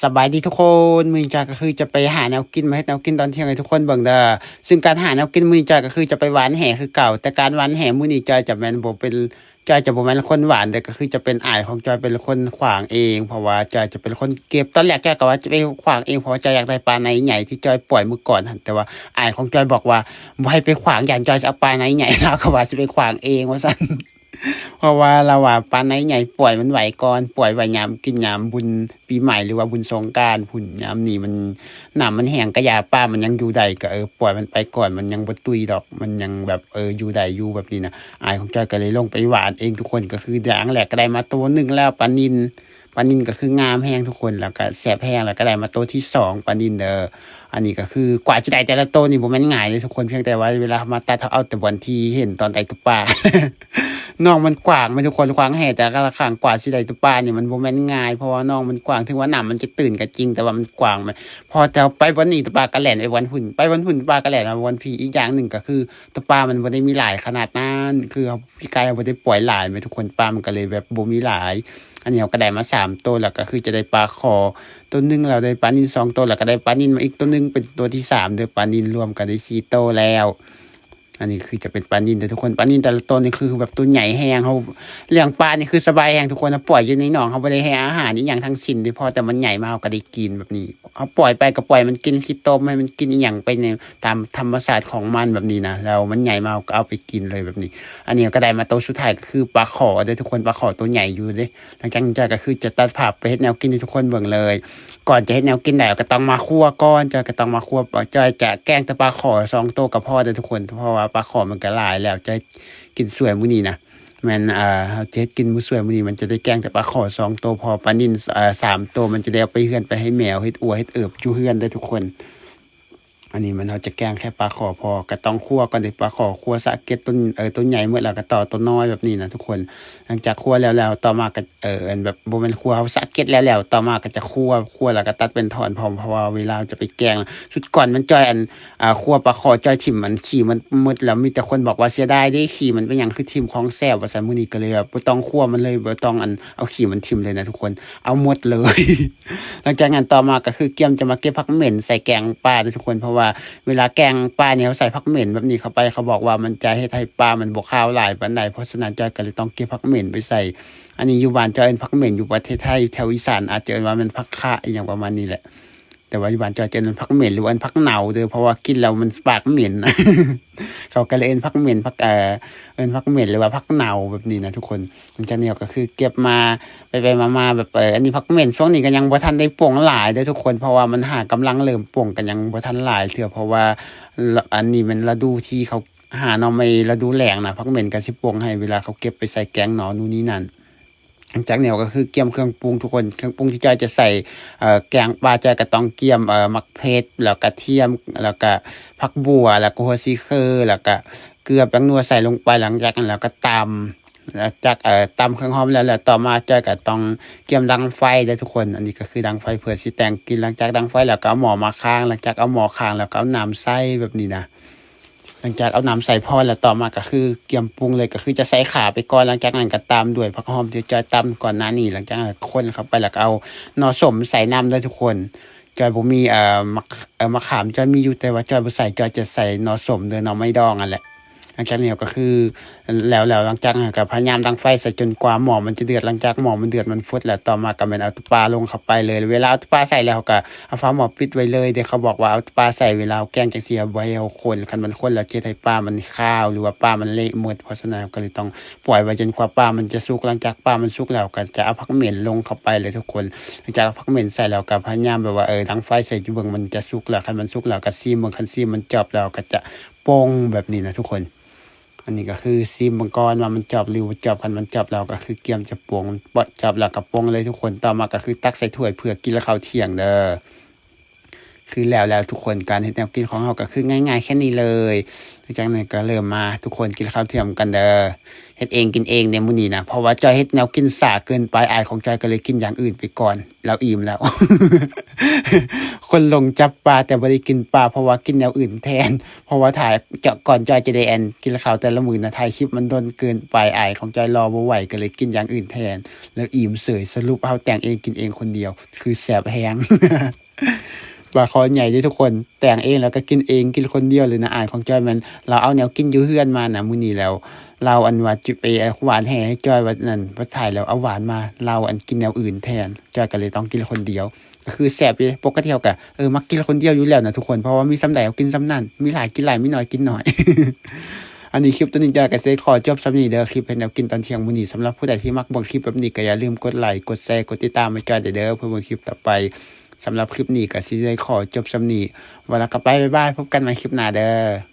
สบายดีทุกคนมื้อนี้จ้าก็คือจะไปหาแนวกินมาเฮ็ดแนวกินตอนเที่ยงให้ทุกคนเบิ่งเด้อซึ่งการหาแนวกินมื้อนี้จ้าก็คือจะไปหวานแหคือเก่าแต่การหวานแหมื้อนี้จอยจะแม่นบ่เป็นจอยจะบ่แม่นคนหวานแต่ก็คือจะเป็นอ้ายของจอยเป็นคนขวางเองเพราะว่าจอยจะเป็นคนเก็บตอนแรกจอยก็ว่าจะไปขวางเองเพราะว่าจอยอยากได้ปลาในใหญ่ที่จอยปล่อยมื้อก่อนหั่นแต่ว่าอ้ายของจอยบอกว่าบ่ให้ไปขวางย้านจอยจะเอาปลาในใหญ่เราก็ว่าสิไปขวางเองว่าซั่น เพราะว่าเราว่าปลาไหนใหญ่ปล่อยมันไหวก่อนปล่อยไว้ยามกินยามบุญปีใหม่หรือว่าบุญสงกรานต์พุ่นยามนี้มันน้ำมันแห้งกะยาปลามันยังอยู่ได้ก็ปล่อยมันไปก่อนมันยังบ่ตุยดอกมันยังแบบอยู่ได้อยู่แบบนี้นะอ้ายของจ้อยก็เลยลงไปหวานเองทุกคนก็คืออย่างแรกก็ได้มาตัวหนึ่งแล้วปลานิลก็คืองามแฮงทุกคนแล้วก็แซ่บแฮงแล้วก็ได้มาตัวที่สองปลานิลอันนี้ก็คือกว่าจะได้แต่ละตัวนี่บ่แม่นง่ายเลยทุกคนเพียงแต่ว่าเวลามาตัดเอาแต่วันที่เห็นตอนได้ตุ๊ปลา น่องมันกว้างไหมทุกคนกว้างแห่แต่ก็ข้างกว่าสิได้ตุ๊ปลานี่มันบ่แม่นง่ายเพราะว่าน่องมันกว้างถึงว่าน้ำมันจะตื่นก็จริงแต่ว่ามันกว้างมันพอแต่ไปวันนี้ตุ๊ปลาก็แล่นไปวันหุ่นไปวันหุ่นตุ๊ปลาก็แล่นมาวันพี่อีกอย่างหนึ่งก็คือตุ๊ปลามันบ่ได้มีหลายขนาดนั้นคือเขาพี่กายบ่ได้ปล่อยหลายไหมทุกคนปลามันก็เลยแบบบ่มีหลายอันนี้เราก็ได้มา3ตัวแล้วก็คือจะได้ปลาคอตัวหนึงเราได้ปลานิล2ตัวแล้วก็ได้ปลานิลมาอีกตัวหนึงเป็นตัวที่3เด้อปลานิลรวมกันได้4ตัวแล้วอันนี้คือจะเป็นปลานิลเด้อทุกคนปลานิลแต่ละตัวนี่คือแบบตัวใหญ่แฮงเขาเลี้ยงปลานี่คือสบายแฮงทุกคนนะปล่อยอยู่ในหนองเขาบ่ได้ให้อาหารอีหยังทั้งสิ้นเด้อพอแต่มันใหญ่มาเขาก็ได้กินแบบนี้เอาปล่อยไปก็ปล่อยมันกินขี้ต้มให้มันกินอีหยังไปในตามธรรมชาติของมันแบบนี้นะแล้วมันใหญ่มาก็เอาไปกินเลยแบบนี้ อันนี้ก็ได้มาตัวสุดท้ายก็คือปลาขอเด้อทุกคนปลาขอตัวใหญ่อยู่เด้หลังจากนั้นก็คือจะตัดภาพไปเฮ็ดแนวกินให้ทุกคนเบิ่งเลยก่อนจะเฮ็ดแนวกินได้ก็ต้องมาคั่วก่อนก็ต้องมาคั่วจอยจะแกงแต่ปลาขอ2ตัวก็พอเด้อทุกคนเพราะว่าปลาขอมันก็หลายแล้วจะกินสวยมื้อนี้นะแม่นเฮาจะเฮ็ดกินมื้อสวยมื้อนี้มันจะได้แกงแต่ปลาขอ2ตัวพอปลานิ่น3ตัวมันจะได้เอาไปเฮือนไปให้แมวเฮ็ดอัวเฮ็ดเอิบอยู่เฮือนเด้อทุกคน อันนี้มันเราจะแกงแค่ปลาขอพอก็ต้องคั่วก่อนเด้ปลาขอคั่วสะเก็ดต้นต้นใหญ่เมื่อแล้วก็ต่อต้นน้อยแบบนี้นะทุกคนหลังจากคั่วแล้วต่อมาก็อันแบบบ่แม่นคั่วเอาสะเก็ดแล้วต่อมาก็จะคั่วแล้วก็ตัดเป็นท่อนพร้อมเพราะว่าเวลาจะไปแกงชุดก่อนมันจ้อยคั่วปลาขอจ้อยถิ่มมันขี้มันหมดแล้วมีแต่คนบอกว่าเสียดายเด้ขี้มันเป็นหยังคือถิ่มของแซ่บว่าซั่นมื้อนี้ก็เลยแบบบ่ต้องคั่วมันเลยบ่ต้องเอาขี้มันถิ่มเลยนะทุกคนเอาหมดเลย หลังจากนั้นต่อมาก็คือเกียมจะมาเก็บผักเหม็นใส่แกงปลาทุกคนเพราะว่าเวลาแกงปลาเนี่ยเขาใส่ผักเหม็นแบบนี้เข้าไปเขาบอกว่ามันจะเฮ็ดให้ปลามันบ่คาวหลายปานใดเพราะฉะนั้นจอยก็เลยต้องเก็บผักเหม็นไปใส่อันนี้อยู่บ้านจอยเอิ้นผักเหม็นอยู่ประเทศไทยแถวอีสานอาจจะเอิ้นว่ามันผักคะอีหยังประมาณนี้แหละแต่ว่าอยู่บ้านจอยจะเอิ้นผักเหม็นหรือว่าผักเน่าเด้อเพราะว่ากินแล้วมันปากเหม็นเขาก็เลยเอิ้นผักเหม็นเอิ้นผักเหม็นหรือว่าผักเน่าแบบนี้นะทุกคนหลังจากนี้ก็คือเก็บมา ไปมาๆแบบอันนี้ผักเหม็นช่วงนี้ก็ยังบ่ทันได้ปลงหลายเด้อทุกคนเพราะว่ามันหากำลังเริ่มปลงก็ยังบ่ทันหลายเทื่อเพราะว่าอันนี้มันฤดูที่เขาหาหน่อไม้ฤดูแล้งน่ะผักเหม็นก็สิปลงให้เวลาเขาเก็บไปใส่แกงหน่อนู่นนี่นั่นหลังจากนี้ก็คือเกี่ยมเครื่องปรุงทุกคนเครื่องปรุงที่จอยจะใส่แกงปลาจอยก็ต้องเกี่ยมมักเพชรแล้วกระเทียมแล้วก็ผักบัวแล้วก็หัวซีเคอแล้วก็เกลือแป้งนัวใส่ลงไปหลังจากนั้นแล้วก็ตำ แล้วจากตำเครื่องหอมแล้วต่อมาจอยก็ต้องเตรียมดังไฟเด้อทุกคนอันนี้ก็คือดังไฟเพื่อสิแต่งกินหลังจากดังไฟแล้วก็เอาหม้อมาข้างหลังจากเอาหม้อข้างแล้วก็เอาน้ำใส่แบบนี้นะหลังจากเอาน้ำใส่พอแล้วต่อมาก็คือเตรียมปรุงเลยก็คือจะใส่ข่าไปก่อนหลังจากนั้นก็ตามด้วยผักหอมที่จอยตำก่อนหน้านี้หลังจากนั้นคนเข้าไปแล้วก็เอาหน่อส้มใส่น้ำเด้อทุกคนจอยบ่มีมะขามจอยมีอยู่แต่ว่าจอยบ่ใส่จอยจะใส่หน่อส้มเด้อหน่อไม้ดองนั่นแหละหลังจากนี้ก็คือ แล้วหลังจากนั้นก็พยายามดังไฟใส่จนกว่าหม้อมันจะเดือดหลังจากหม้อมันเดือดมันฟุดแล้วต่อมาก็แม่นเอาตุ๊ปลาลงเข้าไปเลยเวลาเอาตุ๊ปลาใส่แล้วก็เอาฝาหม้อปิดไว้เลยเดี๋ยวเขาบอกว่าเอาตุ๊ปลาใส่เวลาแกงจังซี่เอาไว้เอาคนคันมันข้นแล้วจะให้ปลามันคาวหรือว่าปลามันเละหมดเพราะฉะนั้นก็เลยต้องปล่อยไว้จนกว่าปลามันจะสุกหลังจากปลามันสุกแล้วก็จะเอาผักเหม็นลงเข้าไปเลยทุกคนหลังจากเอาผักเหม็นใส่แล้วก็พยายามแบบว่าดังไฟใส่อยู่เบิ่งมันจะสุกแล้วคันมันสุกแล้วก็ซีมเบิ่งคันซีมมันจบแล้วก็จะโป่งแบบนี้นะทุกคน อันนี้ก็คือซีมมังกรว่ามันจอบหรือบ่จอบคันมันจอบแล้วก็คือเกียมจะปวงบ่จอบแล้วก็ปวงเลยทุกคนต่อมาก็คือตักใส่ถ้วยเพื่อกินแล้วข้าวเที่ยงเด้อ คือแล้วทุกคนการเฮ็ดแนวกินของเราก็คือง่ายๆแค่นี้เลยหลังจากนั้นก็เริ่มมาทุกคนกินข้าวเที่ยงกันเด้อเฮ็ดเองกินเองในมื้อนี้นะเพราะว่าจอยเฮ็ดแนวกินสาเกินไปอายของจอยก็เลยกินอย่างอื่นไปก่อนแล้วอิ่มแล้ว คนลงจับปลาแต่บ่ได้กินปลาเพราะว่ากินแนวอื่นแทนเพราะว่าถ่ายเจาะก่อนจอยจะได้กินข้าวแต่ละมื้อนะถ่ายคลิปมันดนเกินไปอายของจอยรอบ่ไหวก็เลยกินอย่างอื่นแทนแล้วอิ่มเสยสรุปเอาแต่งเองกินเองคนเดียวคือแซ่บแฮง ปลาคอใหญ่เด้อทุกคนแต่งเองแล้วก็กินเองกินคนเดียวเลยนะอายของจอยมันเราเอาแนวกินอยู่เฮือนมานะมื้อนี้แล้วเราอันว่าจิไปหวานแห่ให้จอยว่านั่นว่าถ่ายแล้วเอาหวานมาเราอันกินแนวอื่นแทนจอยก็เลยต้องกินคนเดียวก็คือแซ่บอยู่ปกติเฮาก็มักกินคนเดียวอยู่แล้วนะทุกคนเพราะว่ามีส่ำใดเอากินส่ำนั้นมีหลายกินหลายมีน้อยกินน้อย อันนี้คลิปตัวนี้จอยก็สิขอจบส่ำนี้เด้อคลิปเฮ็ดแนวกินตอนเที่ยงมื้อนี้สำหรับผู้ใดที่มักเบิ่งคลิปแบบนี้ก็อย่าลืมกดไลค์กดแชร์กดติดตามให้จอยเด้อเพื่อเบิ่งคลิปต่อไปสำหรับคลิปนี้ก็สิได้ขอจบส่ำนี้ว่าแล้วก็ไปบ๊ายบายพบกันใหม่คลิปหน้าเด้อ